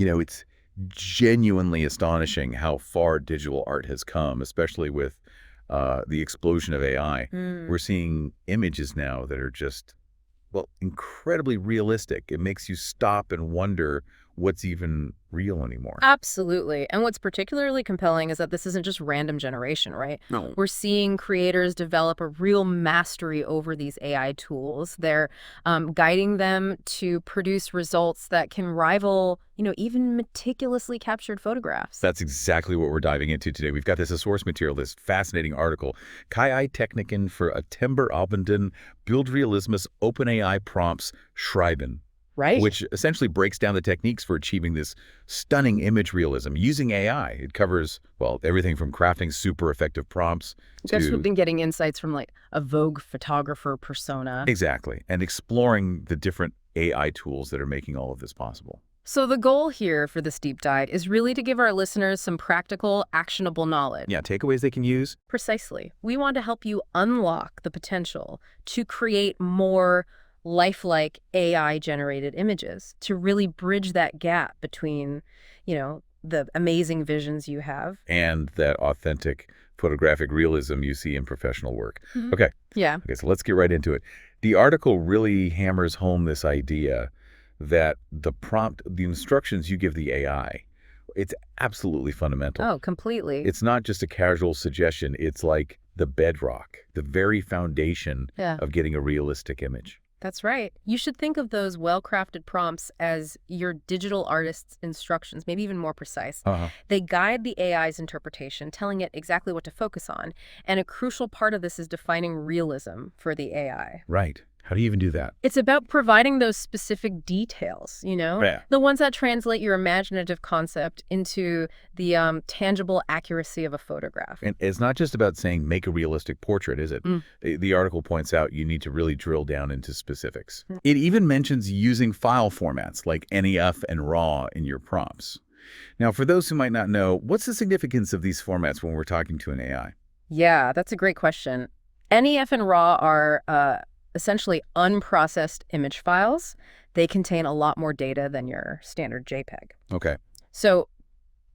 It's genuinely astonishing how far digital art has come, especially with the explosion of AI. We're seeing images now that are just, well, incredibly realistic. It makes you stop and wonder what's even real anymore. Absolutely. And what's particularly compelling is that this isn't just random generation, right? No. We're seeing creators develop a real mastery over these AI tools. They're guiding them to produce results that can rival, even meticulously captured photographs. That's exactly what we're diving into today. We've got this as source material, this fascinating article, Kai Techniken für Atemberaubenden Bildrealismus OpenAI Prompts Schreiben. Right. Which essentially breaks down the techniques for achieving this stunning image realism using AI. It covers, well, everything from crafting super effective prompts I guess to... we've been getting insights from like a Vogue photographer persona. Exactly. And exploring the different AI tools that are making all of this possible. So the goal here for this deep dive is really to give our listeners some practical, actionable knowledge. Yeah, takeaways they can use. Precisely. We want to help you unlock the potential to create more lifelike AI-generated images, to really bridge that gap between, the amazing visions you have. And that authentic photographic realism you see in professional work. Mm-hmm. Okay. Yeah. Okay, so let's get right into it. The article really hammers home this idea that the instructions you give the AI, it's absolutely fundamental. Oh, completely. It's not just a casual suggestion. It's like the bedrock, the very foundation of getting a realistic image. That's right. You should think of those well-crafted prompts as your digital artist's instructions, maybe even more precise. They guide the AI's interpretation, telling it exactly what to focus on. And a crucial part of this is defining realism for the AI. Right. How do you even do that? It's about providing those specific details, Yeah. The ones that translate your imaginative concept into the tangible accuracy of a photograph. And it's not just about saying make a realistic portrait, is it? The article points out you need to really drill down into specifics. It even mentions using file formats like NEF and RAW in your prompts. Now, for those who might not know, what's the significance of these formats when we're talking to an AI? Yeah, that's a great question. NEF and RAW are essentially unprocessed image files. They contain a lot more data than your standard JPEG. Okay. So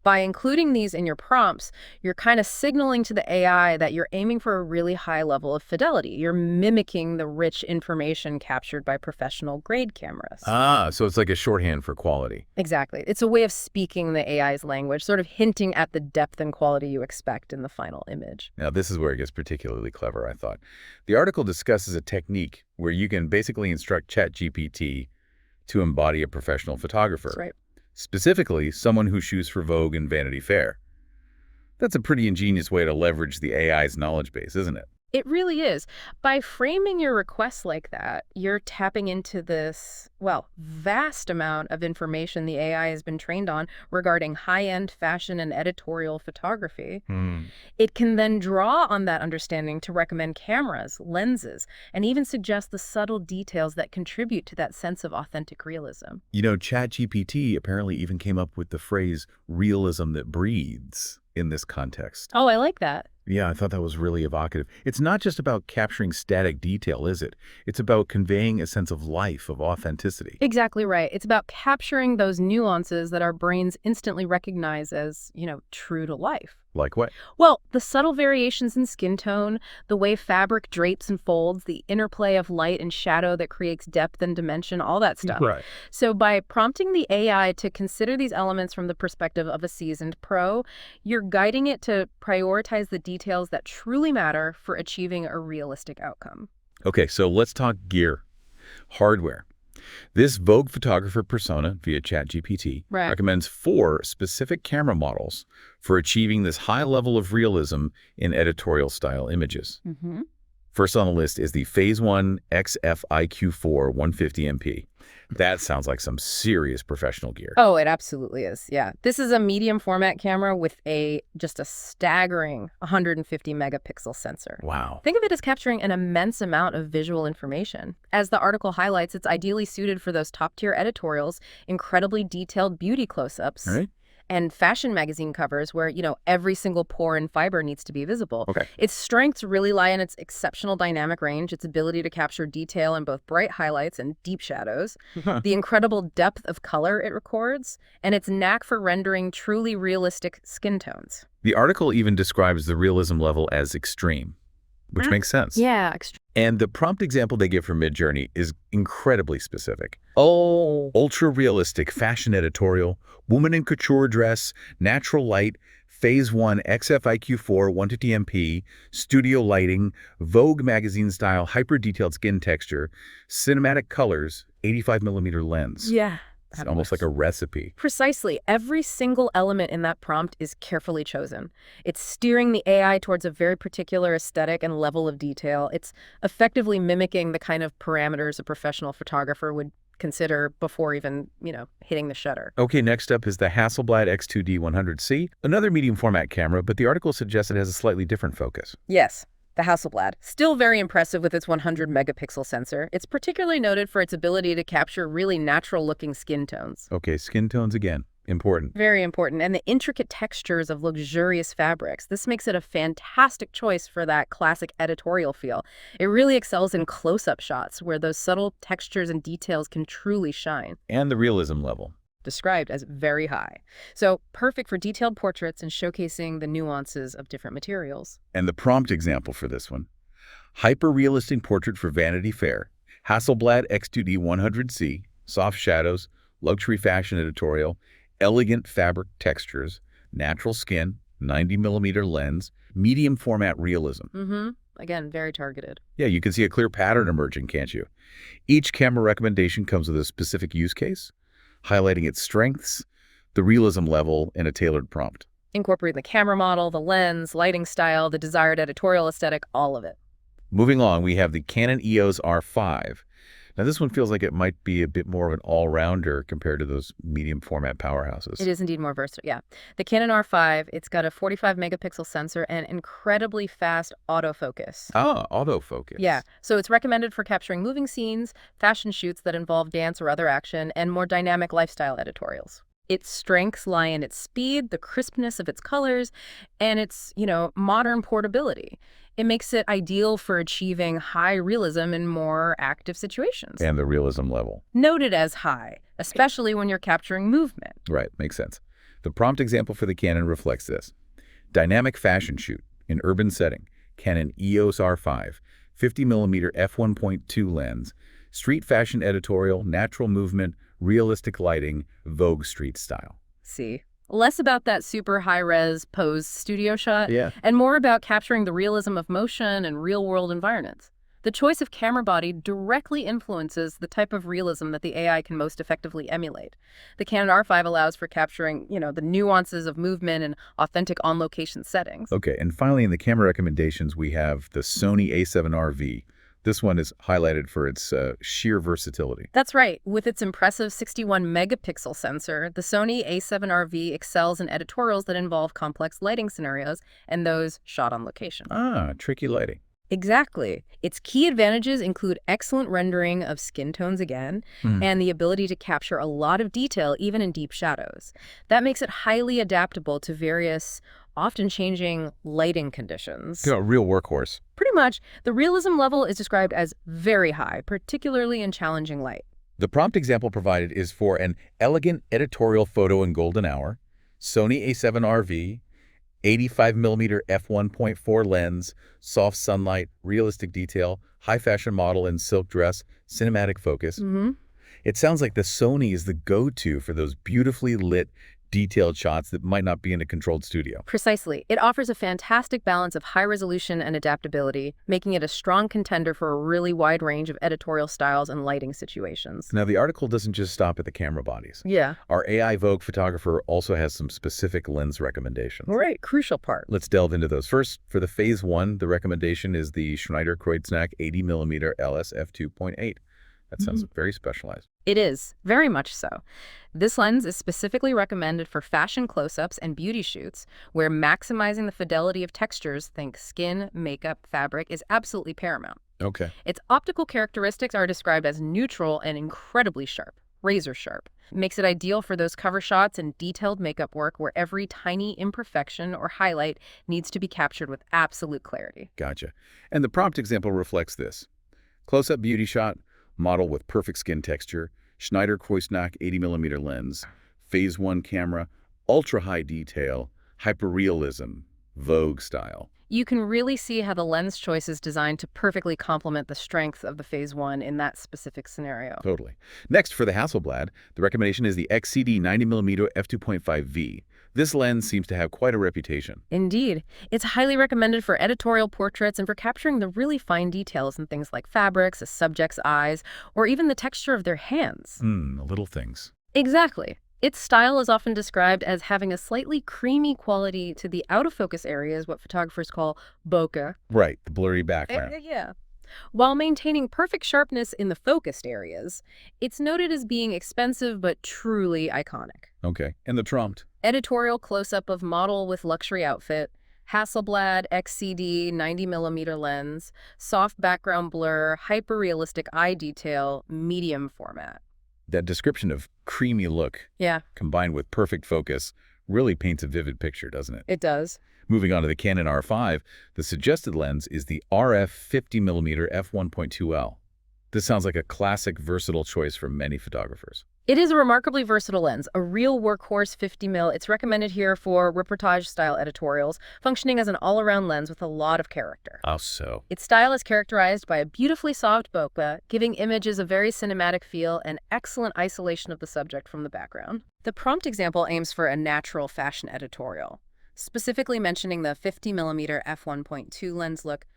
by including these in your prompts, you're kind of signaling to the AI that you're aiming for a really high level of fidelity. You're mimicking the rich information captured by professional grade cameras. So it's like a shorthand for quality. Exactly. It's a way of speaking the AI's language, sort of hinting at the depth and quality you expect in the final image. Now, this is where it gets particularly clever, I thought. The article discusses a technique where you can basically instruct ChatGPT to embody a professional photographer. That's right. Specifically, someone who shoots for Vogue and Vanity Fair. That's a pretty ingenious way to leverage the AI's knowledge base, isn't it? It really is. By framing your requests like that, you're tapping into this, vast amount of information the AI has been trained on regarding high-end fashion and editorial photography. It can then draw on that understanding to recommend cameras, lenses, and even suggest the subtle details that contribute to that sense of authentic realism. ChatGPT apparently even came up with the phrase realism that breathes in this context. Oh, I like that. Yeah, I thought that was really evocative. It's not just about capturing static detail, is it? It's about conveying a sense of life, of authenticity. Exactly right. It's about capturing those nuances that our brains instantly recognize as, true to life. Like what? Well, the subtle variations in skin tone, the way fabric drapes and folds, the interplay of light and shadow that creates depth and dimension, all that stuff. Right. So by prompting the AI to consider these elements from the perspective of a seasoned pro, you're guiding it to prioritize the details that truly matter for achieving a realistic outcome. Okay, so let's talk gear, hardware. This Vogue photographer persona via ChatGPT recommends 4 specific camera models for achieving this high level of realism in editorial style images. First on the list is the Phase 1 XF-IQ4 150MP. That sounds like some serious professional gear. Oh, it absolutely is. Yeah. This is a medium format camera with just a staggering 150 megapixel sensor. Wow. Think of it as capturing an immense amount of visual information. As the article highlights, it's ideally suited for those top-tier editorials, incredibly detailed beauty close-ups. Right. and fashion magazine covers where, every single pore and fiber needs to be visible. Okay. Its strengths really lie in its exceptional dynamic range, its ability to capture detail in both bright highlights and deep shadows, the incredible depth of color it records, and its knack for rendering truly realistic skin tones. The article even describes the realism level as extreme, which makes sense. Yeah, extreme. And the prompt example they give for Midjourney is incredibly specific. Oh. Ultra-realistic fashion editorial, woman in couture dress, natural light, Phase 1 XFIQ4 150MP, studio lighting, Vogue magazine-style hyper-detailed skin texture, cinematic colors, 85mm lens. Yeah. It's almost like a recipe. Precisely. Every single element in that prompt is carefully chosen. It's steering the AI towards a very particular aesthetic and level of detail. It's effectively mimicking the kind of parameters a professional photographer would consider before even, hitting the shutter. Okay, next up is the Hasselblad X2D 100C, another medium format camera, but the article suggests it has a slightly different focus. Yes. The Hasselblad. Still very impressive with its 100-megapixel sensor. It's particularly noted for its ability to capture really natural-looking skin tones. Okay, skin tones again. Important. Very important. And the intricate textures of luxurious fabrics. This makes it a fantastic choice for that classic editorial feel. It really excels in close-up shots where those subtle textures and details can truly shine. And the realism level. Described as very high. So perfect for detailed portraits and showcasing the nuances of different materials. And the prompt example for this one. Hyper-realistic portrait for Vanity Fair. Hasselblad X2D 100C, soft shadows, luxury fashion editorial, elegant fabric textures, natural skin, 90mm lens, medium format realism. Again, very targeted. Yeah, you can see a clear pattern emerging, can't you? Each camera recommendation comes with a specific use case, highlighting its strengths, the realism level, and a tailored prompt. Incorporating the camera model, the lens, lighting style, the desired editorial aesthetic, all of it. Moving on, we have the Canon EOS R5. Now, this one feels like it might be a bit more of an all-rounder compared to those medium format powerhouses. It is indeed more versatile, yeah. The Canon R5, it's got a 45-megapixel sensor and incredibly fast autofocus. Ah, autofocus. Yeah, so it's recommended for capturing moving scenes, fashion shoots that involve dance or other action, and more dynamic lifestyle editorials. Its strengths lie in its speed, the crispness of its colors, and its, modern portability. It makes it ideal for achieving high realism in more active situations. And the realism level. Noted as high, especially when you're capturing movement. Right, makes sense. The prompt example for the Canon reflects this. Dynamic fashion shoot in urban setting, Canon EOS R5, 50mm f1.2 lens, street fashion editorial, natural movement, realistic lighting, Vogue street style. See? Less about that super high-res pose studio shot, Yeah. and more about capturing the realism of motion and real-world environments. The choice of camera body directly influences the type of realism that the AI can most effectively emulate. The Canon R5 allows for capturing, the nuances of movement and authentic on-location settings. Okay, and finally in the camera recommendations, we have the Sony A7RV. This one is highlighted for its sheer versatility. That's right. With its impressive 61-megapixel sensor, the Sony A7RV excels in editorials that involve complex lighting scenarios and those shot on location. Ah, tricky lighting. Exactly. Its key advantages include excellent rendering of skin tones again, and the ability to capture a lot of detail even in deep shadows. That makes it highly adaptable to various, often changing lighting conditions. A real workhorse. Pretty much, the realism level is described as very high, particularly in challenging light. The prompt example provided is for an elegant editorial photo in golden hour, Sony A7RV, 85mm f1.4 lens, soft sunlight, realistic detail, high fashion model in silk dress, cinematic focus. It sounds like the Sony is the go-to for those beautifully lit, detailed shots that might not be in a controlled studio. Precisely. It offers a fantastic balance of high resolution and adaptability, making it a strong contender for a really wide range of editorial styles and lighting situations. Now, the article doesn't just stop at the camera bodies. Yeah. Our AI Vogue photographer also has some specific lens recommendations. Right. Crucial part. Let's delve into those. First, for the Phase 1, the recommendation is the Schneider Kreuznach 80mm LS f2.8. That sounds very specialized. It is, very much so. This lens is specifically recommended for fashion close-ups and beauty shoots, where maximizing the fidelity of textures, think skin, makeup, fabric, is absolutely paramount. Okay. Its optical characteristics are described as neutral and incredibly sharp. razor sharp. Makes it ideal for those cover shots and detailed makeup work where every tiny imperfection or highlight needs to be captured with absolute clarity. Gotcha. And the prompt example reflects this. Close-up beauty shot, model with perfect skin texture, Schneider Kreuznach 80mm lens, phase 1 camera, ultra-high detail, hyperrealism, Vogue style. You can really see how the lens choice is designed to perfectly complement the strength of the phase 1 in that specific scenario. Totally. Next, for the Hasselblad, the recommendation is the XCD 90mm f2.5V. This lens seems to have quite a reputation. Indeed. It's highly recommended for editorial portraits and for capturing the really fine details in things like fabrics, a subject's eyes, or even the texture of their hands. Little things. Exactly. Its style is often described as having a slightly creamy quality to the out-of-focus areas, what photographers call bokeh. Right, the blurry background. Yeah. While maintaining perfect sharpness in the focused areas, it's noted as being expensive but truly iconic. Okay, and the trumped. Editorial close-up of model with luxury outfit, Hasselblad XCD 90mm lens, soft background blur, hyper-realistic eye detail, medium format. That description of creamy look, Yeah, combined with perfect focus, really paints a vivid picture, doesn't it? it does. Moving on to the Canon R5, the suggested lens is the RF 50mm f1.2L. This sounds like a classic, versatile choice for many photographers. It is a remarkably versatile lens, a real workhorse 50mm. It's recommended here for reportage-style editorials, functioning as an all-around lens with a lot of character. How so? Its style is characterized by a beautifully soft bokeh, giving images a very cinematic feel and excellent isolation of the subject from the background. The prompt example aims for a natural fashion editorial, specifically mentioning the 50mm f1.2 lens look,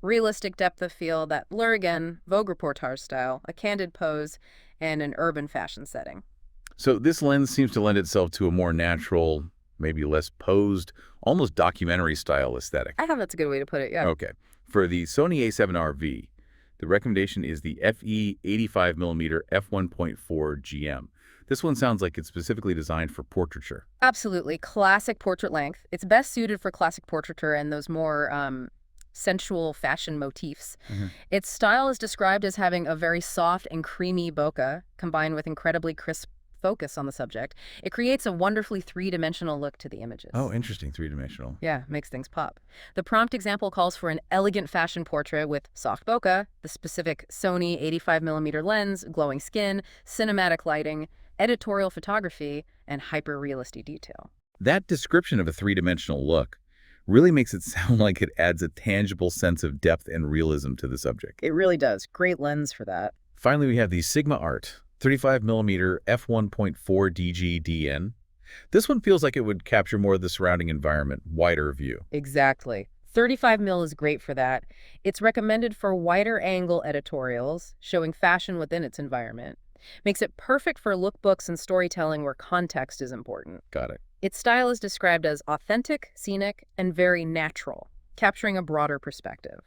realistic depth of field, that blur again, Vogue reportage style, a candid pose, and an urban fashion setting. So this lens seems to lend itself to a more natural, maybe less posed, almost documentary style aesthetic. I think that's a good way to put it, yeah. Okay. For the Sony A7RV, the recommendation is the FE 85mm f1.4 GM. This one sounds like it's specifically designed for portraiture. Absolutely. Classic portrait length. It's best suited for classic portraiture and those more sensual fashion motifs. Its style is described as having a very soft and creamy bokeh combined with incredibly crisp focus on the subject. It creates a wonderfully three-dimensional look to the images. Oh, interesting. Three-dimensional. Yeah, makes things pop. The prompt example calls for an elegant fashion portrait with soft bokeh, the specific Sony 85mm lens, glowing skin, cinematic lighting, editorial photography, and hyper-realistic detail. That description of a three-dimensional look really makes it sound like it adds a tangible sense of depth and realism to the subject. It really does. Great lens for that. Finally, we have the Sigma Art 35mm f1.4 DG-DN. This one feels like it would capture more of the surrounding environment, wider view. Exactly. 35mm is great for that. It's recommended for wider angle editorials, showing fashion within its environment. Makes it perfect for lookbooks and storytelling where context is important. Got it. Its style is described as authentic, scenic, and very natural, capturing a broader perspective.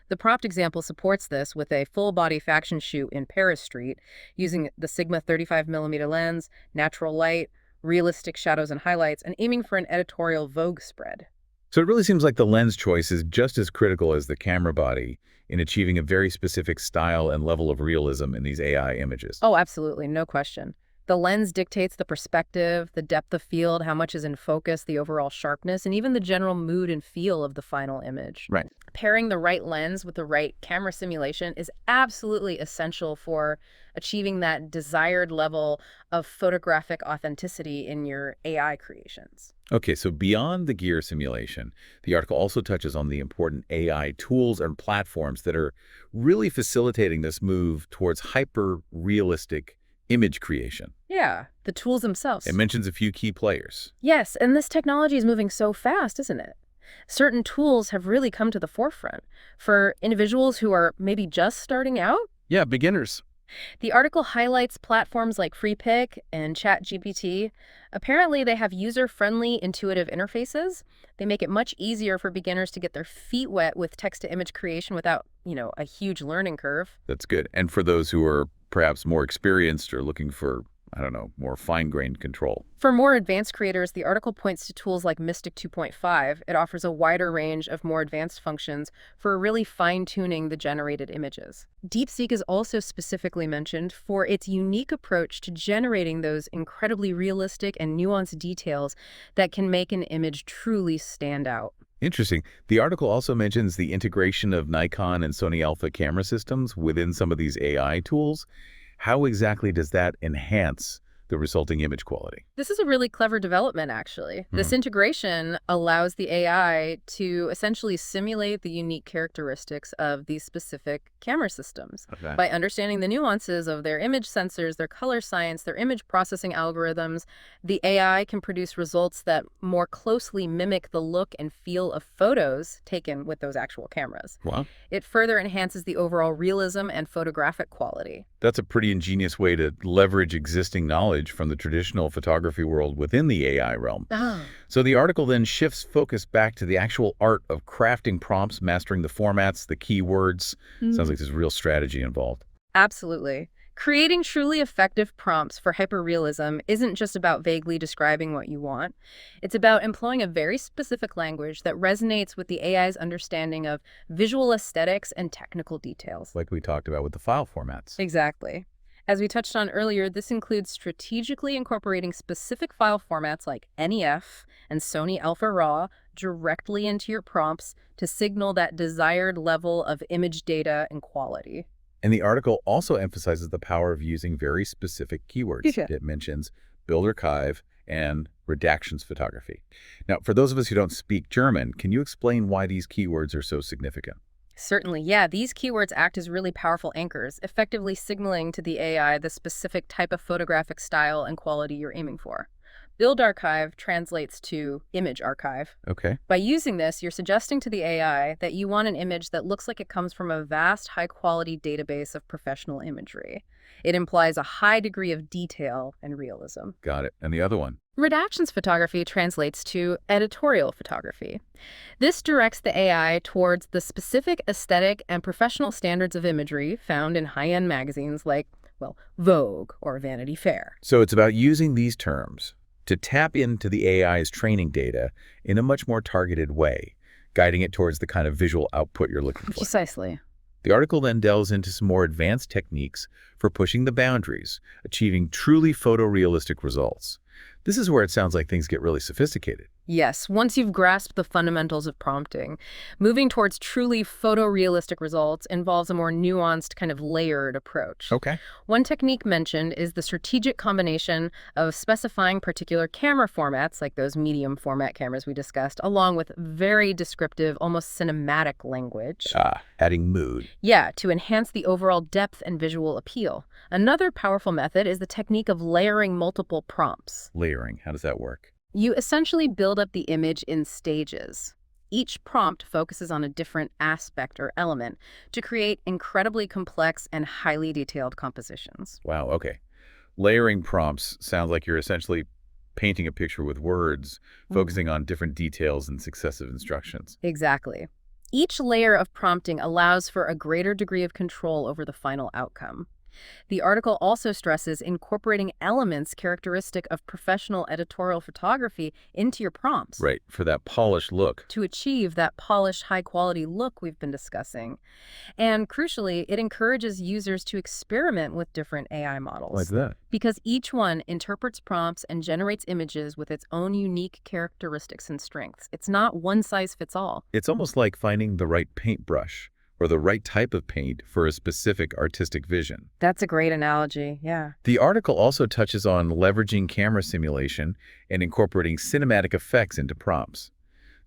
The prompt example supports this with a full-body fashion shoot in Paris Street using the Sigma 35mm lens, natural light, realistic shadows and highlights, and aiming for an editorial Vogue spread. So it really seems like the lens choice is just as critical as the camera body in achieving a very specific style and level of realism in these AI images. Oh, absolutely, no question. The lens dictates the perspective, the depth of field, how much is in focus, the overall sharpness, and even the general mood and feel of the final image. Right. Pairing the right lens with the right camera simulation is absolutely essential for achieving that desired level of photographic authenticity in your AI creations. Okay, so beyond the gear simulation, the article also touches on the important AI tools and platforms that are really facilitating this move towards hyper-realistic image creation. Yeah, the tools themselves. It mentions a few key players. Yes, and this technology is moving so fast, isn't it? Certain tools have really come to the forefront for individuals who are maybe just starting out. Yeah, beginners. The article highlights platforms like FreePic and ChatGPT. Apparently, they have user-friendly, intuitive interfaces. They make it much easier for beginners to get their feet wet with text-to-image creation without, a huge learning curve. That's good. And for those who are perhaps more experienced or looking for I don't know, more fine-grained control. For more advanced creators, the article points to tools like Mystic 2.5. It offers a wider range of more advanced functions for really fine-tuning the generated images. DeepSeek is also specifically mentioned for its unique approach to generating those incredibly realistic and nuanced details that can make an image truly stand out. Interesting. The article also mentions the integration of Nikon and Sony Alpha camera systems within some of these AI tools. How exactly does that enhance the resulting image quality? This is a really clever development, actually. This integration allows the AI to essentially simulate the unique characteristics of these specific camera systems. Okay. By understanding the nuances of their image sensors, their color science, their image processing algorithms, the AI can produce results that more closely mimic the look and feel of photos taken with those actual cameras. Wow. It further enhances the overall realism and photographic quality. That's a pretty ingenious way to leverage existing knowledge from the traditional photography world within the AI realm. So the article then shifts focus back to the actual art of crafting prompts, mastering the formats, the keywords. Sounds like there's real strategy involved. Absolutely. Creating truly effective prompts for hyperrealism isn't just about vaguely describing what you want. It's about employing a very specific language that resonates with the AI's understanding of visual aesthetics and technical details. Like we talked about with the file formats. Exactly. As we touched on earlier, this includes strategically incorporating specific file formats like NEF and Sony Alpha RAW directly into your prompts to signal that desired level of image data and quality. And the article also emphasizes the power of using very specific keywords. Yeah. It mentions build archive and redactions photography. Now, for those of us who don't speak German, can you explain why these keywords are so significant? Certainly, yeah. These keywords act as really powerful anchors, effectively signaling to the AI the specific type of photographic style and quality you're aiming for. Build archive translates to image archive. Okay. By using this, you're suggesting to the AI that you want an image that looks like it comes from a vast, high-quality database of professional imagery. It implies a high degree of detail and realism. Got it. And the other one? Redactions photography translates to editorial photography. This directs the AI towards the specific aesthetic and professional standards of imagery found in high-end magazines like, well, Vogue or Vanity Fair. So it's about using these terms to tap into the AI's training data in a much more targeted way, guiding it towards the kind of visual output you're looking for. Precisely. The article then delves into some more advanced techniques for pushing the boundaries, achieving truly photorealistic results. This is where it sounds like things get really sophisticated. Yes, once you've grasped the fundamentals of prompting, moving towards truly photorealistic results involves a more nuanced, kind of layered approach. Okay. One technique mentioned is the strategic combination of specifying particular camera formats, like those medium format cameras we discussed, along with very descriptive, almost cinematic language. Adding mood. Yeah, to enhance the overall depth and visual appeal. Another powerful method is the technique of layering multiple prompts. Layering. How does that work? You essentially build up the image in stages. Each prompt focuses on a different aspect or element to create incredibly complex and highly detailed compositions. Wow, okay. Layering prompts sounds like you're essentially painting a picture with words, focusing on different details and successive instructions. Exactly. Each layer of prompting allows for a greater degree of control over the final outcome. The article also stresses incorporating elements characteristic of professional editorial photography into your prompts. Right, for that polished look. To achieve that polished, high-quality look we've been discussing. And crucially, it encourages users to experiment with different AI models. Like that. Because each one interprets prompts and generates images with its own unique characteristics and strengths. It's not one size fits all. It's almost like finding the right paintbrush or the right type of paint for a specific artistic vision. That's a great analogy, yeah. The article also touches on leveraging camera simulation and incorporating cinematic effects into prompts.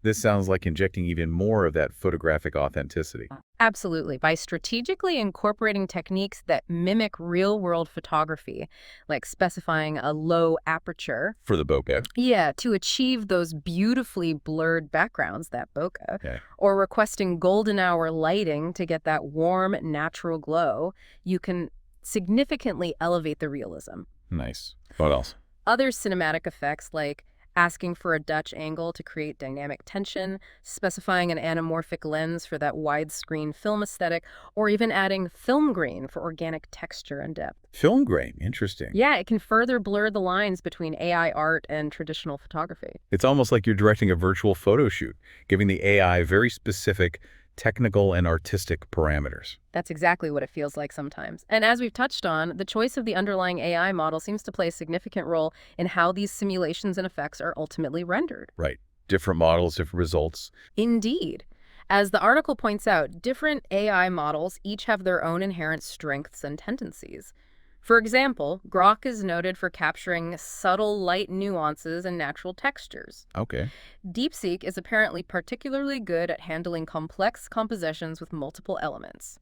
This sounds like injecting even more of that photographic authenticity. Absolutely. By strategically incorporating techniques that mimic real-world photography, like specifying a low aperture. For the bokeh. Yeah, to achieve those beautifully blurred backgrounds, that bokeh. Okay. Or requesting golden hour lighting to get that warm, natural glow, you can significantly elevate the realism. Nice. What else? Other cinematic effects like asking for a Dutch angle to create dynamic tension, specifying an anamorphic lens for that widescreen film aesthetic, or even adding film grain for organic texture and depth. Film grain, interesting. Yeah, it can further blur the lines between AI art and traditional photography. It's almost like you're directing a virtual photo shoot, giving the AI very specific technical and artistic parameters. That's exactly what it feels like sometimes. And as we've touched on, the choice of the underlying AI model seems to play a significant role in how these simulations and effects are ultimately rendered. Right. Different models, different results. Indeed. As the article points out, different AI models each have their own inherent strengths and tendencies. For example, Grock is noted for capturing subtle light nuances and natural textures. Okay. DeepSeek is apparently particularly good at handling complex compositions with multiple elements.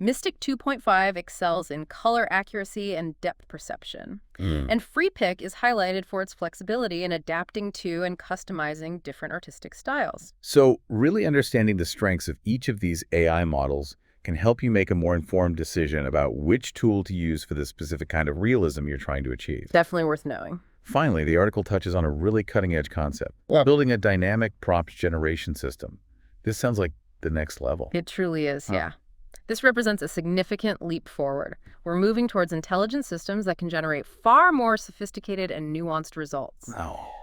Mystic 2.5 excels in color accuracy and depth perception. And FreePic is highlighted for its flexibility in adapting to and customizing different artistic styles. So really understanding the strengths of each of these AI models can help you make a more informed decision about which tool to use for the specific kind of realism you're trying to achieve. Definitely worth knowing. Finally, the article touches on a really cutting-edge concept, building a dynamic prompt generation system. This sounds like the next level. It truly is, yeah. This represents a significant leap forward. We're moving towards intelligent systems that can generate far more sophisticated and nuanced results.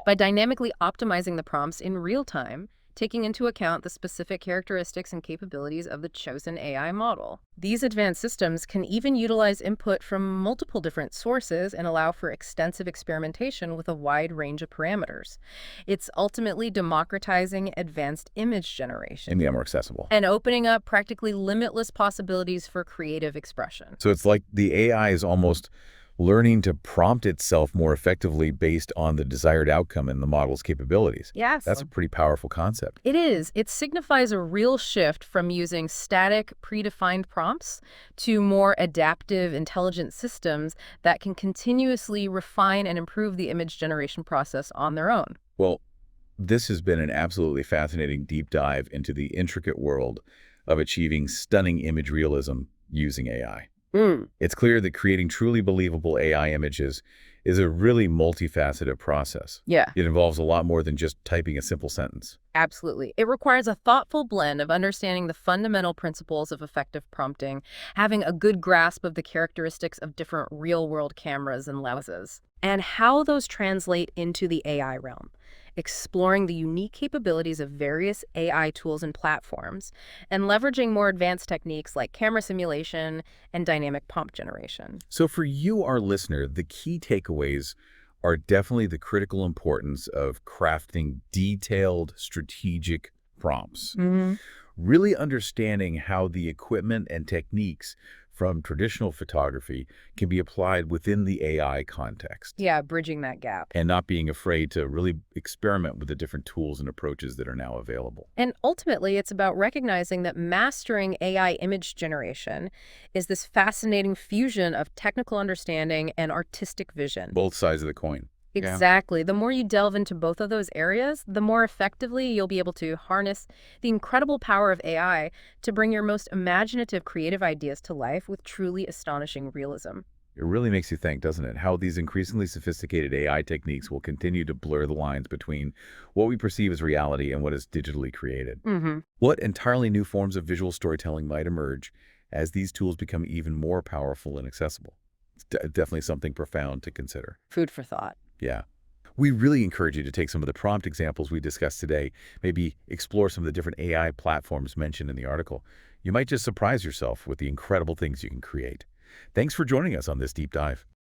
By dynamically optimizing the prompts in real time, taking into account the specific characteristics and capabilities of the chosen AI model. These advanced systems can even utilize input from multiple different sources and allow for extensive experimentation with a wide range of parameters. It's ultimately democratizing advanced image generation. And more accessible. And opening up practically limitless possibilities for creative expression. So it's like the AI is almost learning to prompt itself more effectively based on the desired outcome and the model's capabilities. Yes. That's a pretty powerful concept. It is. It signifies a real shift from using static, predefined prompts to more adaptive, intelligent systems that can continuously refine and improve the image generation process on their own. Well, this has been an absolutely fascinating deep dive into the intricate world of achieving stunning image realism using AI. It's clear that creating truly believable AI images is a really multifaceted process. Yeah. It involves a lot more than just typing a simple sentence. Absolutely. It requires a thoughtful blend of understanding the fundamental principles of effective prompting, having a good grasp of the characteristics of different real-world cameras and lenses, and how those translate into the AI realm. Exploring the unique capabilities of various AI tools and platforms, and leveraging more advanced techniques like camera simulation and dynamic prompt generation. So for you, our listener, the key takeaways are definitely the critical importance of crafting detailed, strategic prompts. Really understanding how the equipment and techniques from traditional photography can be applied within the AI context. Yeah, bridging that gap. And not being afraid to really experiment with the different tools and approaches that are now available. And ultimately, it's about recognizing that mastering AI image generation is this fascinating fusion of technical understanding and artistic vision. Both sides of the coin. Exactly. The more you delve into both of those areas, the more effectively you'll be able to harness the incredible power of AI to bring your most imaginative creative ideas to life with truly astonishing realism. It really makes you think, doesn't it, how these increasingly sophisticated AI techniques will continue to blur the lines between what we perceive as reality and what is digitally created. What entirely new forms of visual storytelling might emerge as these tools become even more powerful and accessible? It's definitely something profound to consider. Food for thought. Yeah. We really encourage you to take some of the prompt examples we discussed today, maybe explore some of the different AI platforms mentioned in the article. You might just surprise yourself with the incredible things you can create. Thanks for joining us on this deep dive.